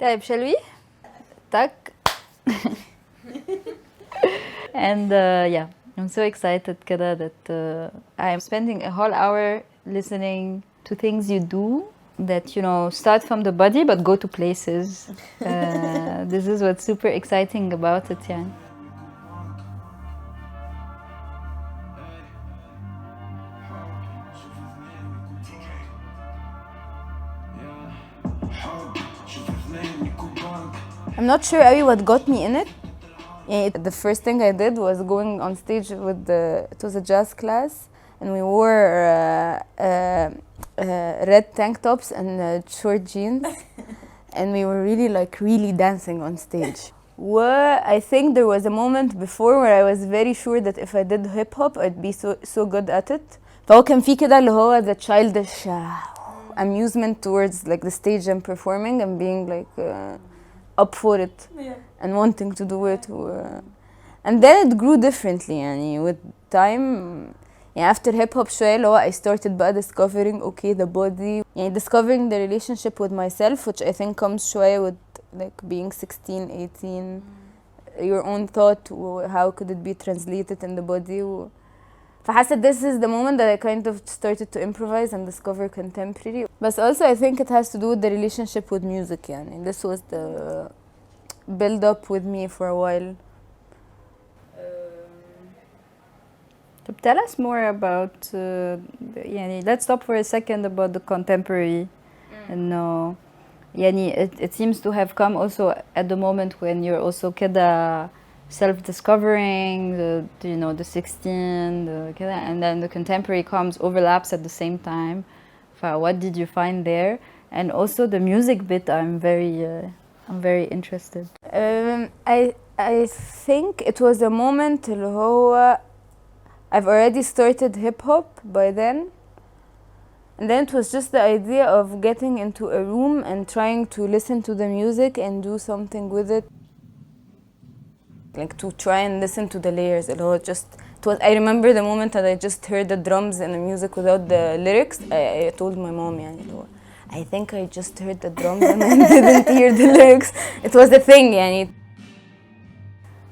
طيب, shall we? Tak. And yeah, I'm so excited كده that I'm spending a whole hour listening to things you do that, you know, start from the body but go to places. This is what's super exciting about it, يعني. I'm not sure قوي what got me in it. The first thing I did was going on stage with it was a jazz class, and we wore red tank tops and short jeans, and we were really dancing on stage. Well, I think there was a moment before where I was very sure that if I did hip hop I'd be so good at it. فهو كان في كده اللي هو the childish amusement towards like the stage I'm performing and being like up for it, and wanting to do it. And then it grew differently يعني with time. يعني after hip hop شوية اللي هو I started بقى discovering okay the body, يعني discovering the relationship with myself, which I think comes شوية with like being 16, 18, your own thought, how could it be translated in the body. فحاسة this is the moment that I kind of started to improvise and discover contemporary. But also I think it has to do with the relationship with music يعني. This was the build up with me for a while. Tell us more about يعني let's stop for a second about the contemporary. No, يعني it seems to have come also at the moment when you're also كده self-discovering, you know, the 16, كده, and then the contemporary overlaps at the same time. What did you find there? And also the music bit, I'm very interested. I think it was a moment اللي هو I've already started hip hop by then, and then it was just the idea of getting into a room and trying to listen to the music and do something with it, like to try and listen to the layers. I remember the moment that I just heard the drums and the music without the lyrics. I told my mom يعني I think I just heard the drums and I didn't hear the lyrics. It was a thing يعني.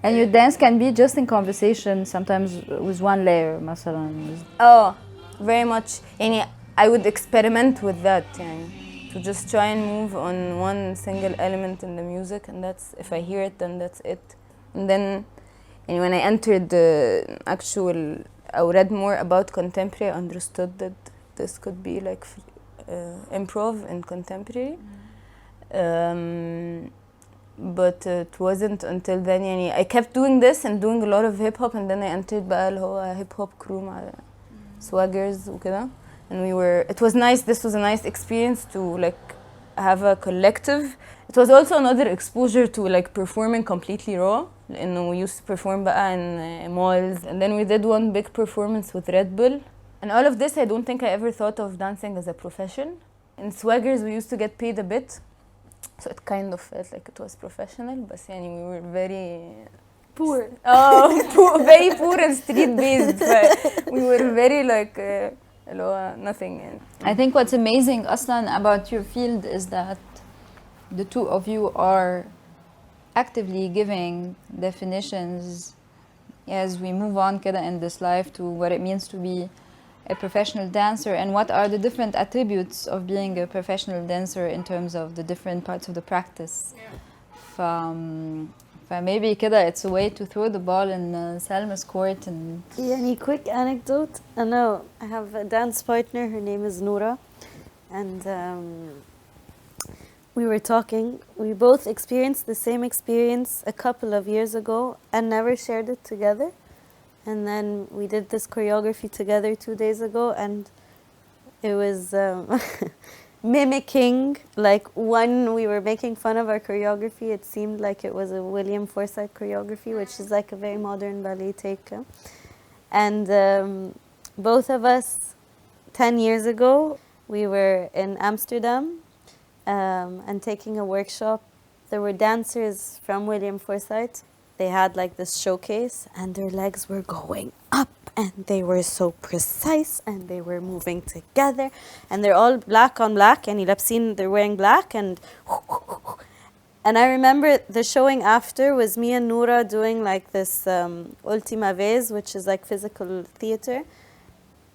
And your dance can be just in conversation, sometimes with one layer مثلا. Oh, very much. يعني I would experiment with that يعني, to just try and move on one single element in the music, and that's, if I hear it then that's it. And then and when I entered the actual, I read more about contemporary, I understood that this could be like improv in contemporary. But it wasn't until then يعني I kept doing this and doing a lot of hip hop, and then I entered بقى اللي هو hip hop crew مع swaggers وكده, and it was nice. This was a nice experience to like have a collective. It was also another exposure to like performing completely raw, لأنه we used to perform بقى in malls, and then we did one big performance with Red Bull. And all of this, I don't think I ever thought of dancing as a profession. In swaggers we used to get paid a bit, so it kind of felt like it was professional, but يعني we were very poor. Very poor and street based. We were very like nothing. I think what's amazing Aslan about your field is that the two of you are actively giving definitions as we move on كده in this life to what it means to be a professional dancer, and what are the different attributes of being a professional dancer in terms of the different parts of the practice. Maybe كده it's a way to throw the ball in Salma's court. And any quick anecdote? I know I have a dance partner, her name is Noura, and we were talking. We both experienced the same experience a couple of years ago and never shared it together. And then we did this choreography together 2 days ago, and it was mimicking, like when we were making fun of our choreography, it seemed like it was a William Forsythe choreography, which is like a very modern ballet take. And both of us, 10 years ago, we were in Amsterdam and taking a workshop. There were dancers from William Forsythe. They had like this showcase, and their legs were going up, and they were so precise, and they were moving together, and they're all black on black, and they're wearing black, and And I remember the showing after was me and Noura doing like this Ultima Vez, which is like physical theater.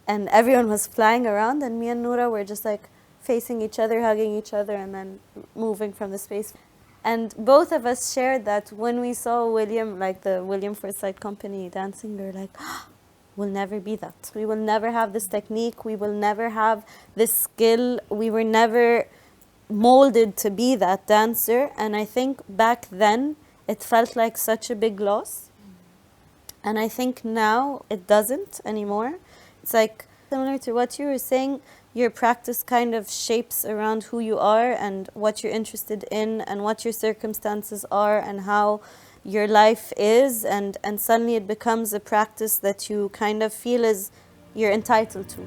And everyone was flying around, and me and Noura were just like facing each other, hugging each other, and then moving from the space. And both of us shared that when we saw William, like the William Forsythe Company dancing, we were like, oh, we'll never be that. We will never have this technique. We will never have this skill. We were never molded to be that dancer. And I think back then it felt like such a big loss. And I think now it doesn't anymore. It's like similar to what you were saying, your practice kind of shapes around who you are and what you're interested in and what your circumstances are and how your life is, and suddenly it becomes a practice that you kind of feel as you're entitled to.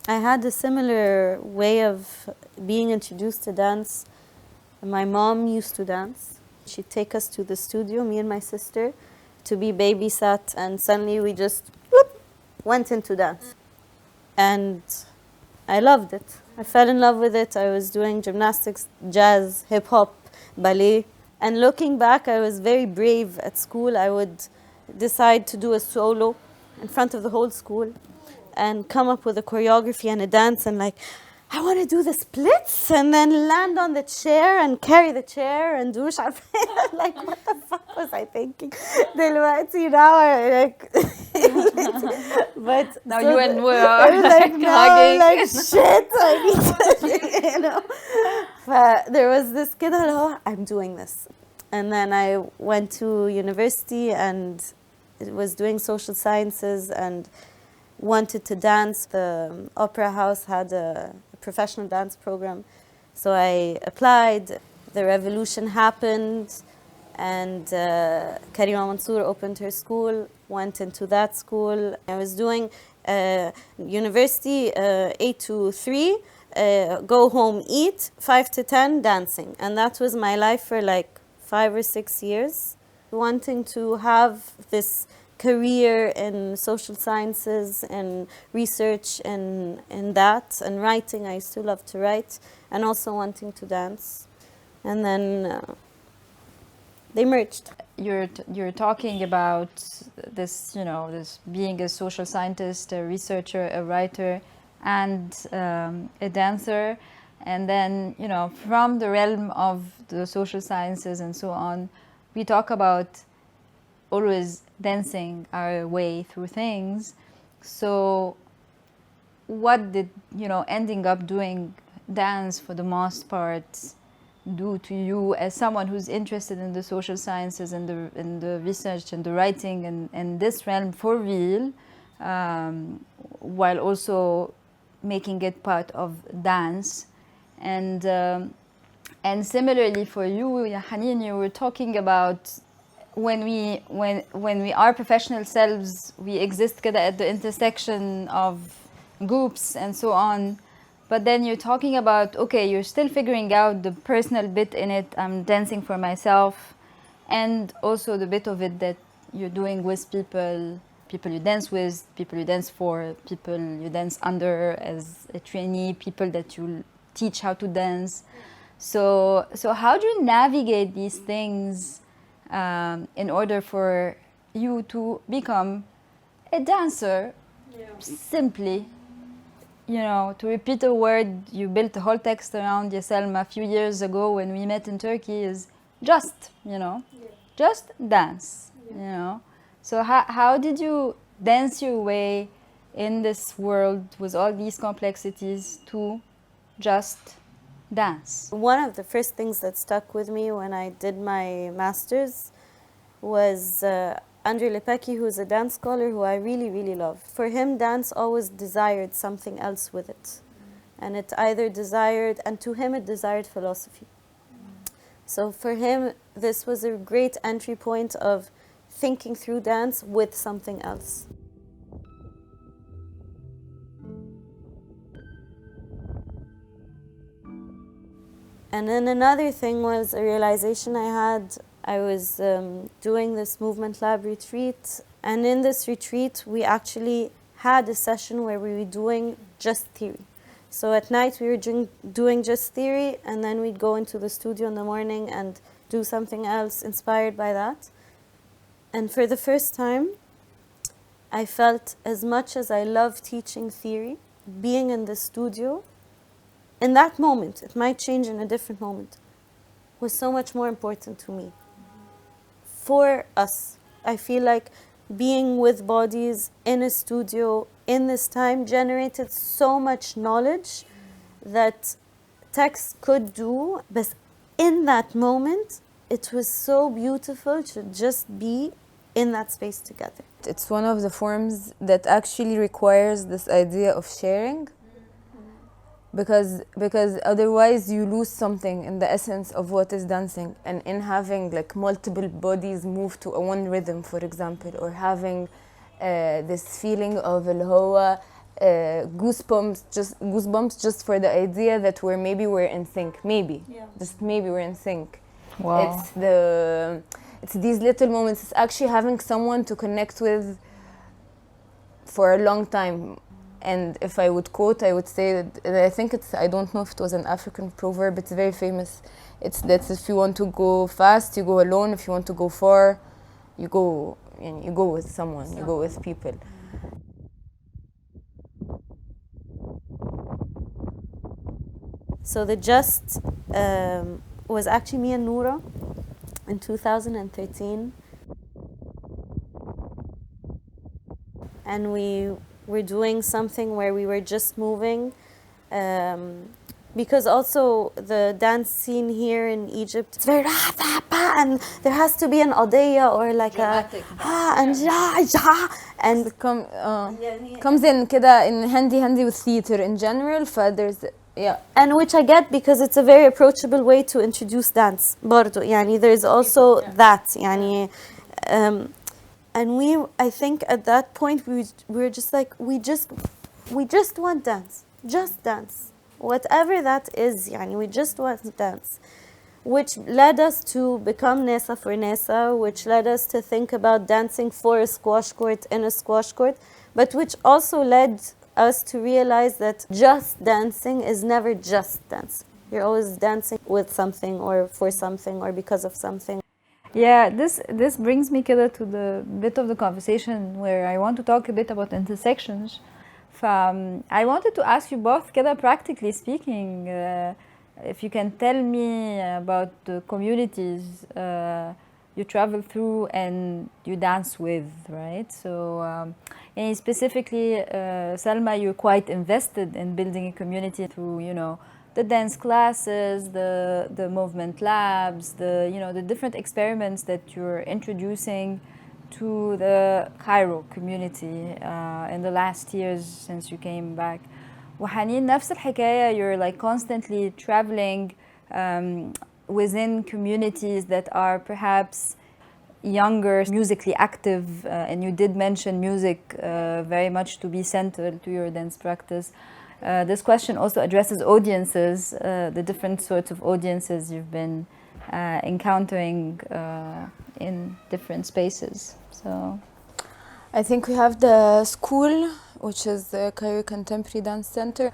I had a similar way of being introduced to dance. My mom used to dance. She'd take us to the studio, me and my sister, to be babysat, and suddenly we just whoop, went into dance. And I loved it. I fell in love with it. I was doing gymnastics, jazz, hip-hop, ballet. And looking back, I was very brave at school. I would decide to do a solo in front of the whole school and come up with a choreography and a dance, and like, I want to do the splits and then land on the chair and carry the chair and do like, what the fuck was I thinking? دلوقتي now, like, but now so you and we are like, now, like, hugging. shit, I need to, you know. But there was this kid, oh, I'm doing this. And then I went to university and was doing social sciences and wanted to dance. The Opera House had a professional dance program. So I applied. The revolution happened. And Karima Mansour opened her school, went into that school. I was doing university 8 to 3, go home, eat, 5 to 10, dancing. And that was my life for like 5 or 6 years. Wanting to have this career in social sciences and research and that, and writing. I used to love to write, and also wanting to dance. And then they merged. You're talking about this, you know, this being a social scientist, a researcher, a writer, and a dancer. And then, you know, from the realm of the social sciences and so on, we talk about always dancing our way through things. So what did, you know, ending up doing dance for the most part do to you as someone who's interested in the social sciences and the research and the writing and this realm for real, while also making it part of dance? And similarly for you, Hanin, you were talking about when we are professional selves, we exist كده at the intersection of groups and so on. But then you're talking about, okay, you're still figuring out the personal bit in it. I'm dancing for myself, and also the bit of it that you're doing with people you dance with, people you dance for, people you dance under as a trainee, people that you teach how to dance. So how do you navigate these things in order for you to become a dancer? Simply, you know, to repeat a word you built a whole text around, Salma, a few years ago when we met in Turkey, is just, you know, just dance, you know. So how did you dance your way in this world with all these complexities to just dance? One of the first things that stuck with me when I did my master's was Andrei Lepecki, who's a dance scholar who I really, really love. For him, dance always desired something else with it. and it either desired, and to him it desired philosophy. So for him, this was a great entry point of thinking through dance with something else. And then another thing was a realization I had. I was doing this movement lab retreat, and in this retreat we actually had a session where we were doing just theory. So at night we were doing just theory, and then we'd go into the studio in the morning and do something else inspired by that. And for the first time, I felt, as much as I love teaching theory, being in the studio, in that moment, it might change in a different moment, was so much more important to me. For us, I feel like being with bodies in a studio in this time generated so much knowledge that text could do, but in that moment, it was so beautiful to just be in that space together. It's one of the forms that actually requires this idea of sharing, because otherwise you lose something in the essence of what is dancing. And in having like multiple bodies move to a one rhythm, for example, or having this feeling of goosebumps just for the idea that maybe we're in sync, just maybe we're in sync. Wow. It's these little moments. It's actually having someone to connect with for a long time. And if I would quote, I would say that, I don't know if it was an African proverb, it's very famous. It's that if you want to go fast, you go alone. If you want to go far, you go with someone, you go with people. So the Just was actually me and Noura in 2013. And we were doing something where we were just moving, because also the dance scene here in Egypt, it's very and there has to be an adiyya or like dramatic. And it comes in كده in handy with theater in general. There's and which I get, because it's a very approachable way to introduce dance. برضو يعني there's also that يعني and I think at that point we were just like, we just want dance, just dance, whatever that is. Yani we just want dance, which led us to become Nesa for Nesa, which led us to think about dancing for a squash court in a squash court, but which also led us to realize that just dancing is never just dance. You're always dancing with something or for something or because of something. Yeah, this brings me to the bit of the conversation where I want to talk a bit about intersections. I wanted to ask you both, practically speaking, if you can tell me about the communities you travel through and you dance with, right? So, and specifically, Salma, you're quite invested in building a community through, the dance classes, the movement labs, the different experiments that you're introducing to the Cairo community in the last years since you came back. وحنين نفس الحكاية, you're like constantly traveling within communities that are perhaps younger, musically active, and you did mention music very much to be central to your dance practice. This question also addresses audiences, the different sorts of audiences you've been encountering in different spaces. So, I think we have the school, which is the Cairo Contemporary Dance Center,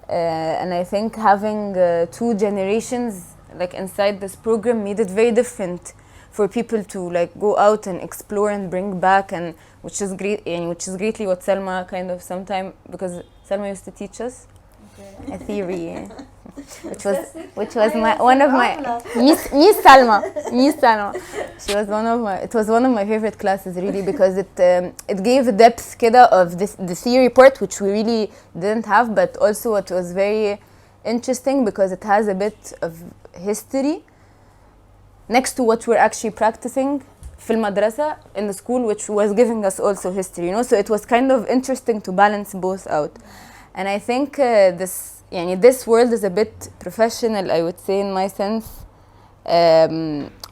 and I think having two generations like inside this program made it very different for people to like go out and explore and bring back, and which is great, which is greatly what Salma kind of sometime, because Salma used to teach us a theory, which was one of my Miss Salma. It was one of my favorite classes, really, because it gave a depth kida of the theory part, which we really didn't have, but also it was very interesting because it has a bit of history next to what we're actually practicing في المدرسة in the school, which was giving us also history, so it was kind of interesting to balance both out. And I think this يعني this world is a bit professional, I would say, in my sense.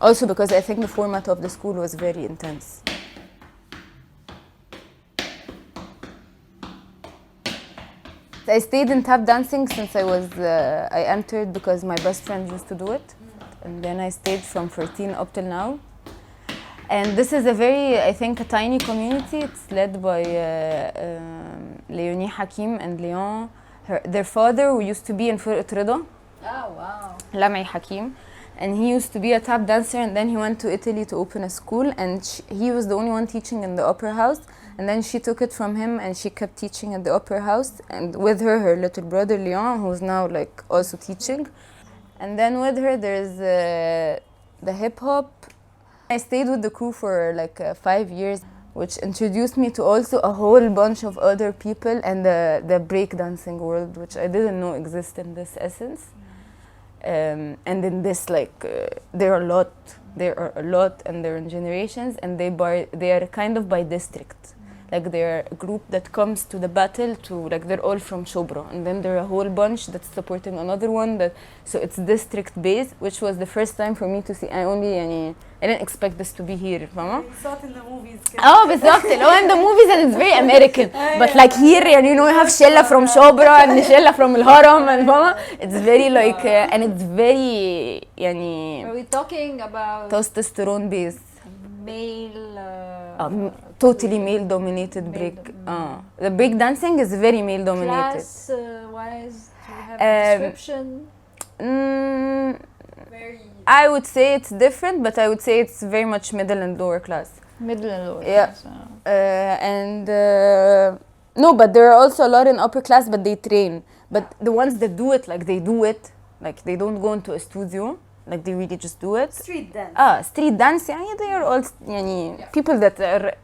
Also because I think the format of the school was very intense. I stayed in tap dancing since I entered because my best friend used to do it. And then I stayed from 14 up till now. And this is a very, I think, a tiny community. It's led by Leonie Hakim and Leon. Their father, who used to be in Furqat Rida. Oh, wow. Lamay Hakim. And he used to be a tap dancer, and then he went to Italy to open a school, and he was the only one teaching in the opera house. And then she took it from him, and she kept teaching at the opera house, and with her, her little brother Leon, who's now like also teaching. And then with her, there's the hip hop. I stayed with the crew for like 5 years, which introduced me to also a whole bunch of other people and the breakdancing world, which I didn't know exists in this essence. And in this, like, there are a lot, and they're in generations, and they are kind of by district. Like, they're a group that comes to the battle like, they're all from Shobra, and then there are a whole bunch that's supporting another one, so it's district based, which was the first time for me to see. I didn't expect this to be here, فاهمة? We saw it in the movies. بالظبط اللي هو in the movies, and it's very American. But like here, you know, you have Shella from Shobra and Shella from الهرم, and فاهمة? It's very like, and it's very Are we talking about testosterone based. male... Totally male dominated break. The break dancing is very male dominated. Class wise, do you have a description? Very I would say it's different, but I would say it's very much middle and lower class. middle and lower Yeah. class. No, but there are also a lot in upper class, but they train. But the ones that do it, like they do it, like they don't go into a studio, like they really just do it. Street dance. Street dance, يعني they are all people that are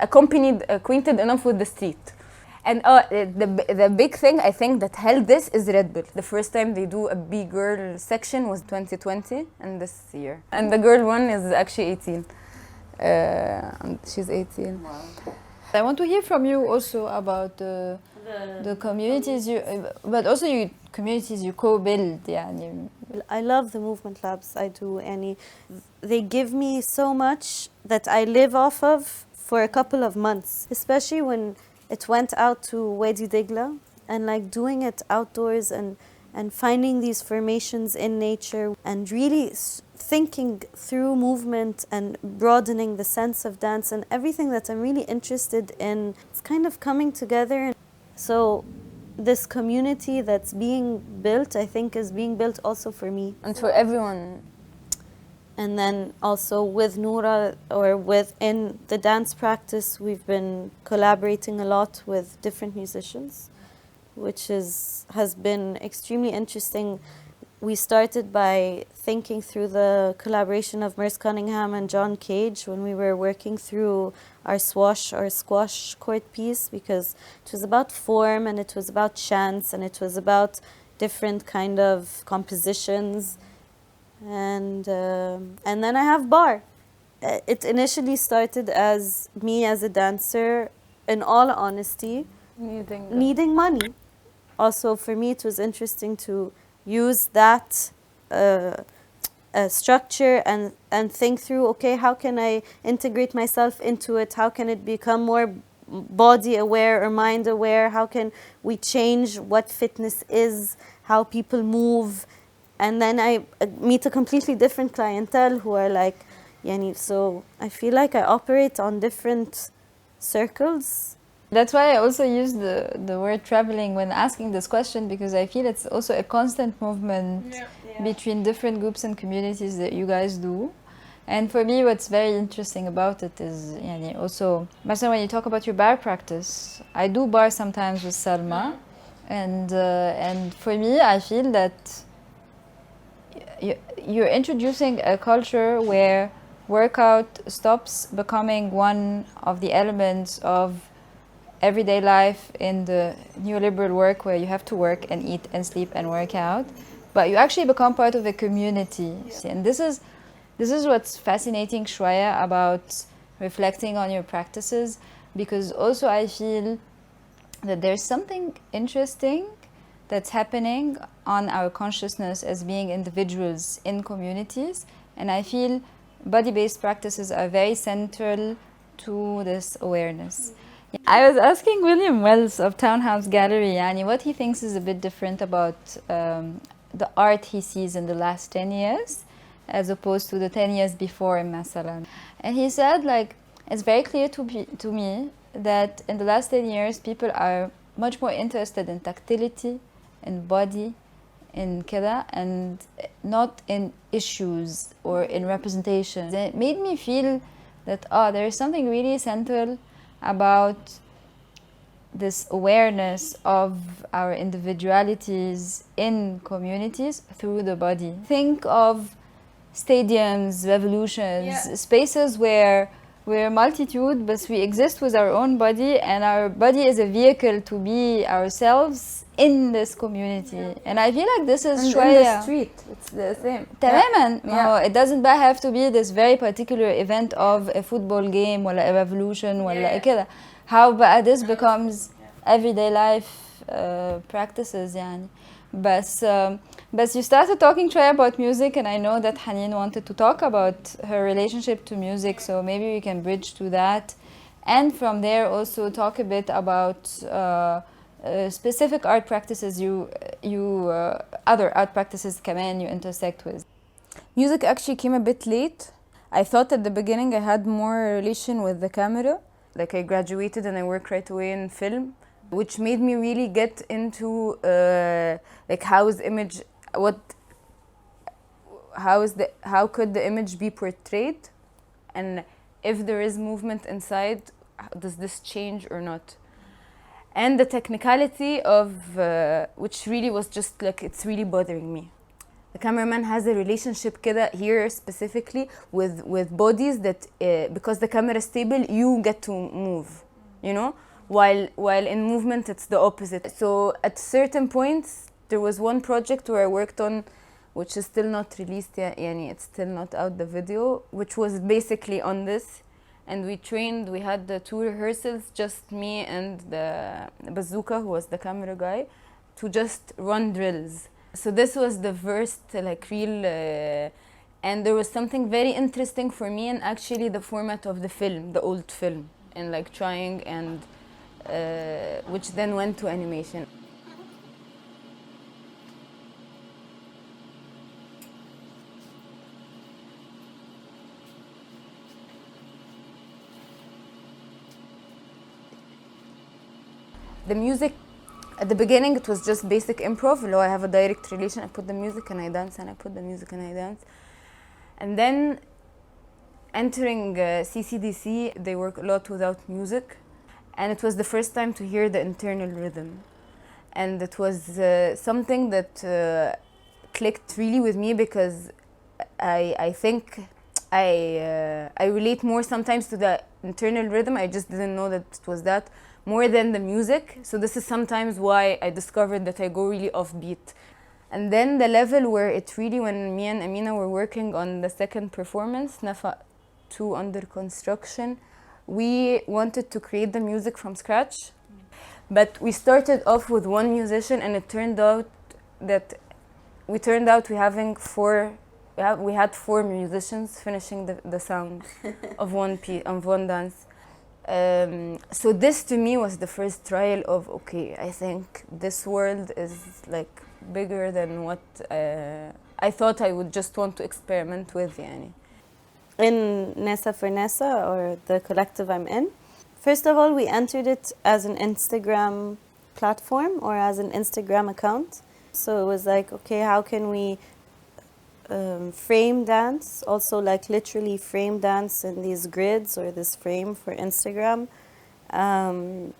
acquainted enough with the street. And the big thing I think that held this is Red Bull. The first time they do a big girl section was 2020 and this year. And the girl one is actually 18. And she's 18. Wow. I want to hear from you also about the communities but also you communities you co-build. يعني. I love the movement labs. I do. And they give me so much that I live off of for a couple of months, especially when it went out to Wadi Digla, and like doing it outdoors and finding these formations in nature and really thinking through movement and broadening the sense of dance and everything that I'm really interested in. It's kind of coming together. So this community that's being built, I think, is being built also for me. And for everyone. And then also with Noura, or within the dance practice, we've been collaborating a lot with different musicians, which has been extremely interesting. We started by thinking through the collaboration of Merce Cunningham and John Cage when we were working through our squash court piece, because it was about form and it was about chants and it was about different kind of compositions. And then I have bar. It initially started as me as a dancer, in all honesty, needing money. Also, for me, it was interesting to use that structure and think through, okay, how can I integrate myself into it? How can it become more body aware or mind aware? How can we change what fitness is, how people move? And then I meet a completely different clientele who are like, so I feel like I operate on different circles. That's why I also use the word traveling when asking this question, because I feel it's also a constant movement between different groups and communities that you guys do. And for me, what's very interesting about it is also, when you talk about your bar practice, I do bar sometimes with Salma, and for me, I feel that you're introducing a culture where workout stops becoming one of the elements of everyday life in the neoliberal work, where you have to work and eat and sleep and work out, but you actually become part of a community. And this is what's fascinating, Shwaya, about reflecting on your practices, because also I feel that there's something interesting that's happening on our consciousness as being individuals in communities. And I feel body-based practices are very central to this awareness. I was asking William Wells of Townhouse Gallery what he thinks is a bit different about the art he sees in the last 10 years as opposed to the 10 years before in Masalan. And he said, like, it's very clear to me that in the last 10 years, people are much more interested in tactility, in body, in keda, and not in issues or in representations. And it made me feel that, there is something really central about this awareness of our individualities in communities through the body. Think of stadiums, revolutions, spaces where we're multitude, but we exist with our own body, and our body is a vehicle to be ourselves in this community. And I feel like this is in the street, it's the same. تماما. It doesn't have to be this very particular event of a football game ولا a revolution ولا كده. How بقى this becomes everyday life practices But you started talking, Troy, about music, and I know that Hanin wanted to talk about her relationship to music, so maybe we can bridge to that. And from there also talk a bit about specific art practices other art practices كمان you intersect with. Music actually came a bit late. I thought at the beginning I had more relation with the camera. Like I graduated and I worked right away in film, which made me really get into like how could the image be portrayed, and if there is movement inside, does this change or not? And the technicality of which really was just like, it's really bothering me. The cameraman has a relationship كده here specifically with bodies that because the camera is stable, you get to move, you know, while in movement it's the opposite. So at certain points there was one project where I worked on, which is still not released yet, it's still not out, the video, which was basically on this. And we had the 2 rehearsals, just me and the Bazooka, who was the camera guy, to just run drills. So this was the first like real, and there was something very interesting for me in actually the format of the film, the old film, and like trying and which then went to animation. The music, at the beginning, it was just basic improv. I have a direct relation. I put the music and I dance, and I put the music and I dance. And then entering CCDC, they work a lot without music. And it was the first time to hear the internal rhythm. And it was something that clicked really with me, because I think I relate more sometimes to the internal rhythm. I just didn't know that it was that, more than the music. So this is sometimes why I discovered that I go really offbeat. And then the level where it really, when me and Amina were working on the second performance, Nafa 2 under construction, we wanted to create the music from scratch. But we started off with one musician, and it turned out that we had 4 musicians finishing the sound of one dance. So this to me was the first trial of, okay, I think this world is like bigger than what I thought I would just want to experiment with. In Nessa for Nessa, or the collective I'm in, first of all, we entered it as an Instagram platform or as an Instagram account. So it was like, okay, how can we frame dance, also like literally frame dance in these grids or this frame for Instagram. And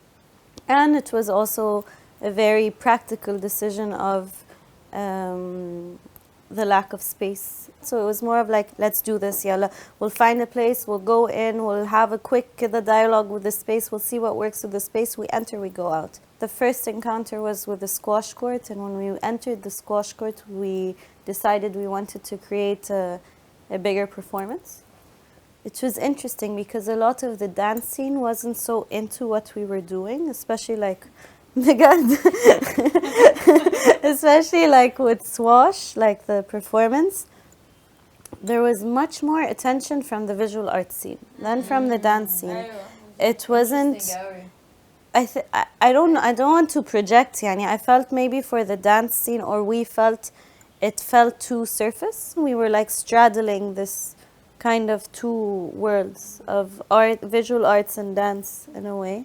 it was also a very practical decision of the lack of space. So it was more of like, let's do this, yalla. We'll find a place, we'll go in, we'll have a quick dialogue with the space, we'll see what works with the space, we enter, we go out. The first encounter was with the squash court, and when we entered the squash court, we decided we wanted to create a bigger performance. It was interesting because a lot of the dance scene wasn't so into what we were doing, especially like بجد. Especially like with Swash, like the performance, there was much more attention from the visual art scene than from the dance scene. It wasn't. I don't want to project. Yani, I felt maybe for the dance scene, or we felt it felt too surface. We were like straddling this kind of two worlds of art, visual arts and dance in a way.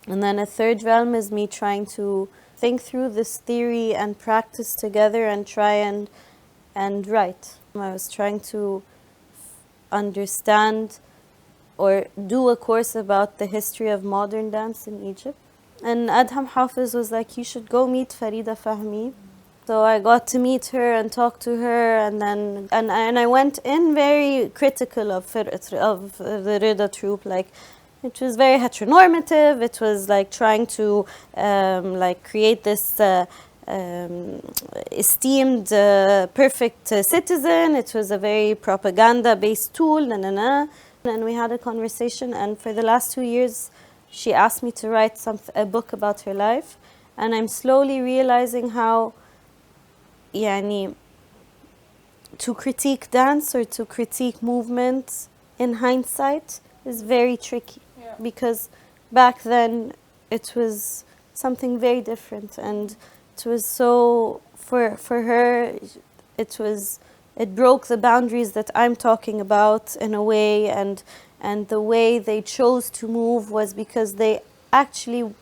And then a third realm is me trying to think through this theory and practice together and try and write. I was trying to understand or do a course about the history of modern dance in Egypt. And Adham Hafiz was like, you should go meet Farida Fahmi. So I got to meet her and talk to her, and then and I went in very critical of the Rida troupe. Like, it was very heteronormative. It was like trying to like create this esteemed, perfect citizen. It was a very propaganda-based tool. And we had a conversation. And for the last 2 years, she asked me to write a book about her life. And I'm slowly realizing how, yani, to critique dance or to critique movement in hindsight is very tricky. Yeah. Because back then it was something very different, and it was so, for her, it broke the boundaries that I'm talking about in a way, and the way they chose to move was because they actually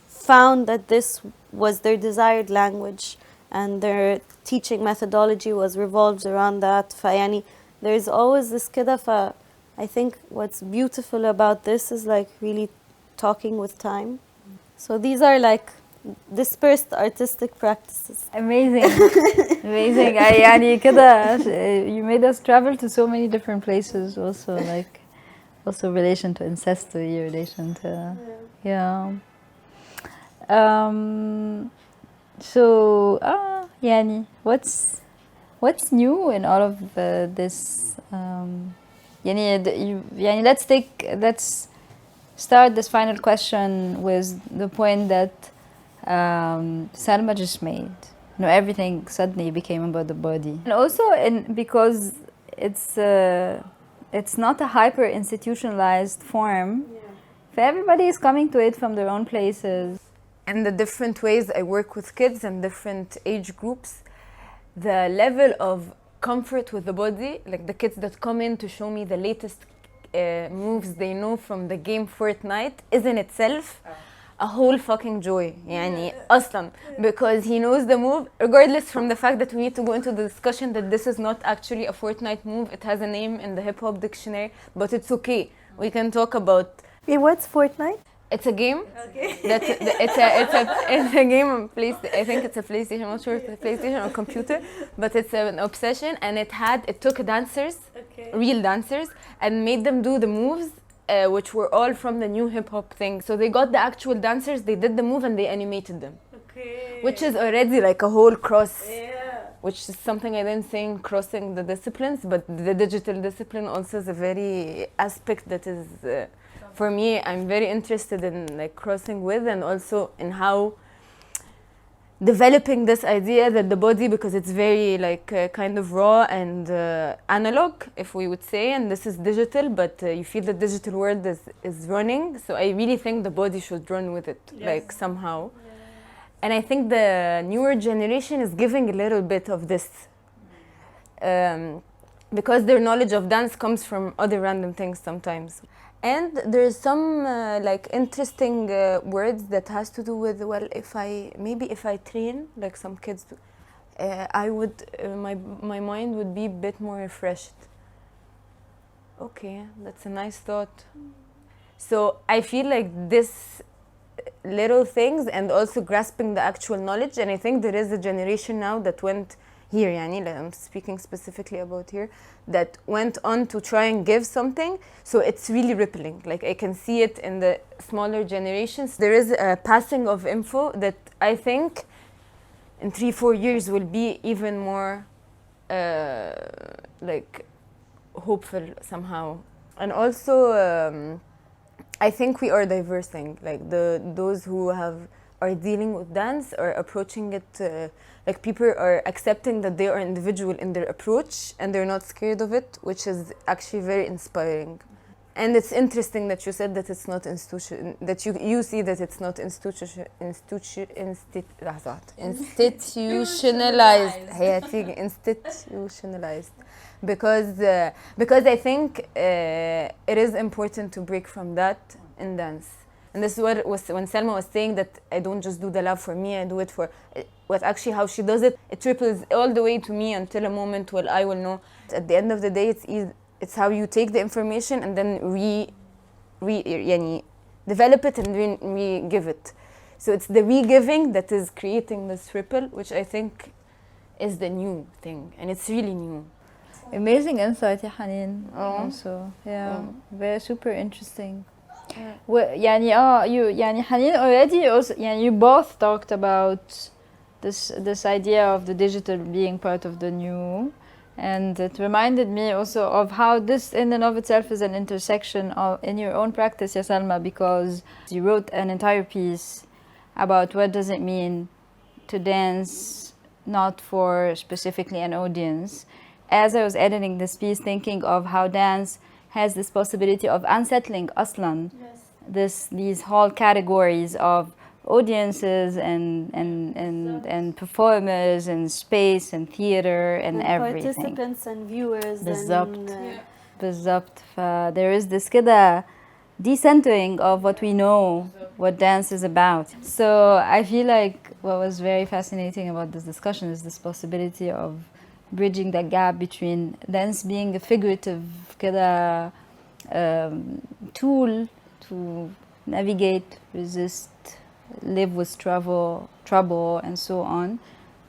found that this was their desired language, and their teaching methodology was revolved around that. فيعني there's always this كده. I think what's beautiful about this is like really talking with time. So these are like dispersed artistic practices. Amazing. Amazing. يعني كده you made us travel to so many different places also, like also relation to ancestry, relation to yeah. So يعني what's new in all of this يعني let's start this final question with the point that Salma just made. Everything suddenly became about the body, and also because it's not a hyper institutionalized form. Everybody is coming to it from their own places. And the different ways I work with kids and different age groups, the level of comfort with the body, like the kids that come in to show me the latest moves they know from the game Fortnite, is in itself a whole fucking joy. يعني أصلا, because he knows the move, regardless from the fact that we need to go into the discussion that this is not actually a Fortnite move. It has a name in the hip hop dictionary, but it's okay. We can talk about. Hey, what's Fortnite? It's a game. Okay. It's a game on I think it's a PlayStation. I'm not sure if it's a PlayStation or computer, but it's an obsession, and it took dancers, real dancers, and made them do the moves, which were all from the new hip hop thing. So they got the actual dancers, they did the move, and they animated them. Okay. Which is already like a whole cross. Yeah. Which is something I didn't think, crossing the disciplines, but the digital discipline also is a very aspect that is. For me, I'm very interested in like crossing with, and also in how developing this idea that the body, because it's very like kind of raw and analog, if we would say, and this is digital, but you feel the digital world is running. So I really think the body should run with it, like somehow. Yeah. And I think the newer generation is giving a little bit of this. Because their knowledge of dance comes from other random things sometimes. And there's some like interesting words that has to do with, well, if I train like some kids do, I would my mind would be a bit more refreshed. Okay, that's a nice thought. So I feel like this little things, and also grasping the actual knowledge, and I think there is a generation now that went here, يعني, like I'm speaking specifically about here, that went on to try and give something. So it's really rippling. Like I can see it in the smaller generations. There is a passing of info that I think in 3-4 years will be even more like hopeful somehow. And also I think we are diversing, like those who have are dealing with dance or approaching it, like people are accepting that they are individual in their approach and they're not scared of it, which is actually very inspiring. And it's interesting that you said that it's not that you see that it's not institutionalized. هي تيجي institutionalized because I think it is important to break from that in dance. And this is what was when Salma was saying that I don't just do the love for me, I do it for what actually how she does it. It trickles all the way to me until a moment where I will know. At the end of the day, it's how you take the information and then develop it and re-give it. So it's the re-giving that is creating this ripple, which I think is the new thing, and it's really new. Amazing insight, ya Hanin. Also, yeah, very super interesting. Hanin already also, you both talked about this idea of the digital being part of the new, and it reminded me also of how this in and of itself is an intersection in your own practice, ya Salma, because you wrote an entire piece about what does it mean to dance not for specifically an audience. As I was editing this piece, thinking of how dance has this possibility of unsettling aslan, these whole categories of audiences and performers and space and theater and everything. Participants and viewers. بالضبط. There is this كده decentering of what we know, what dance is about. So I feel like what was very fascinating about this discussion is this possibility of bridging that gap between dance being a figurative كده tool to navigate, resist, live with trouble and so on,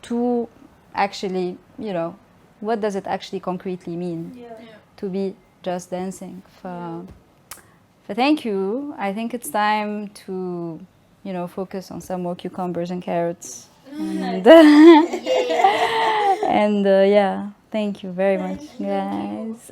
to actually, what does it actually concretely mean to be just dancing? Thank you. I think it's time to, focus on some more cucumbers and carrots. And, and thank you very much, guys.